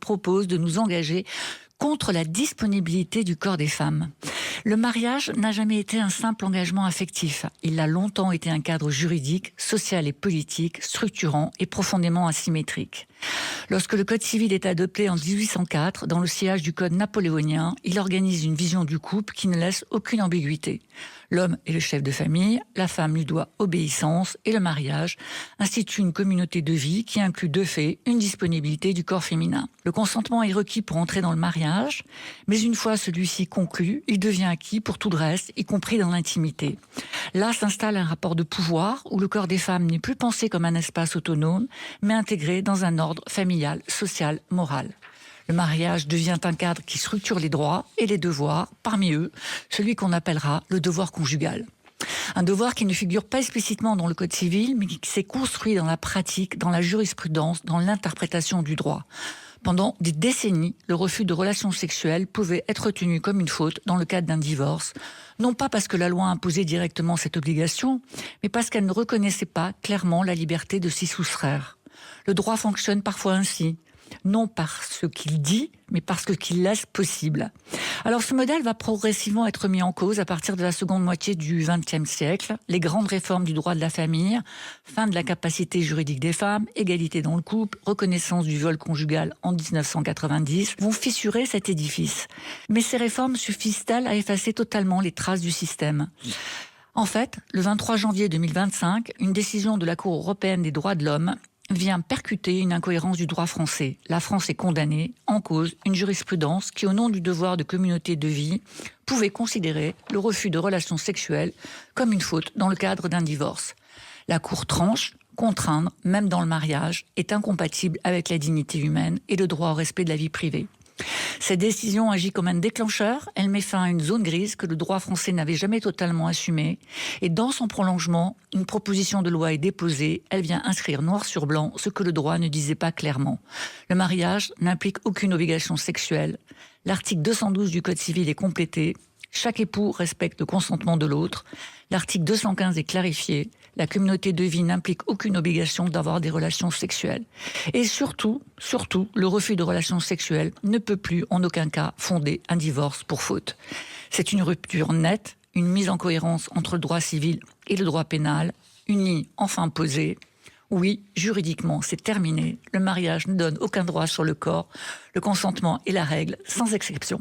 propose de nous engager contre la disponibilité du corps des femmes. Le mariage n'a jamais été un simple engagement affectif. Il a longtemps été un cadre juridique, social et politique, structurant et profondément asymétrique. Lorsque le Code civil est adopté en 1804, dans le sillage du Code napoléonien, il organise une vision du couple qui ne laisse aucune ambiguïté. L'homme est le chef de famille, la femme lui doit obéissance et le mariage institue une communauté de vie qui inclut de fait une disponibilité du corps féminin. Le consentement est requis pour entrer dans le mariage, mais une fois celui-ci conclu, il devient acquis pour tout le reste, y compris dans l'intimité. Là s'installe un rapport de pouvoir où le corps des femmes n'est plus pensé comme un espace autonome, mais intégré dans un ordre familial, social, moral. Le mariage devient un cadre qui structure les droits et les devoirs, parmi eux, celui qu'on appellera le devoir conjugal. Un devoir qui ne figure pas explicitement dans le Code civil, mais qui s'est construit dans la pratique, dans la jurisprudence, dans l'interprétation du droit. Pendant des décennies, le refus de relations sexuelles pouvait être tenu comme une faute dans le cadre d'un divorce, non pas parce que la loi imposait directement cette obligation, mais parce qu'elle ne reconnaissait pas clairement la liberté de s'y soustraire. Le droit fonctionne parfois ainsi. Non par ce qu'il dit, mais par ce qu'il laisse possible. Alors ce modèle va progressivement être mis en cause à partir de la seconde moitié du XXe siècle. Les grandes réformes du droit de la famille, fin de la capacité juridique des femmes, égalité dans le couple, reconnaissance du viol conjugal en 1990, vont fissurer cet édifice. Mais ces réformes suffisent-elles à effacer totalement les traces du système ? En fait, le 23 janvier 2025, une décision de la Cour européenne des droits de l'homme vient percuter une incohérence du droit français. La France est condamnée, en cause, une jurisprudence qui, au nom du devoir de communauté de vie, pouvait considérer le refus de relations sexuelles comme une faute dans le cadre d'un divorce. La Cour tranche, contraindre, même dans le mariage, est incompatible avec la dignité humaine et le droit au respect de la vie privée. Cette décision agit comme un déclencheur, elle met fin à une zone grise que le droit français n'avait jamais totalement assumée, et dans son prolongement, une proposition de loi est déposée, elle vient inscrire noir sur blanc ce que le droit ne disait pas clairement. Le mariage n'implique aucune obligation sexuelle, l'article 212 du Code civil est complété, chaque époux respecte le consentement de l'autre, l'article 215 est clarifié, la communauté de vie n'implique aucune obligation d'avoir des relations sexuelles. Et surtout, le refus de relations sexuelles ne peut plus en aucun cas fonder un divorce pour faute. C'est une rupture nette, une mise en cohérence entre le droit civil et le droit pénal, une ligne enfin posée. Oui, juridiquement, c'est terminé. Le mariage ne donne aucun droit sur le corps. Le consentement est la règle, sans exception.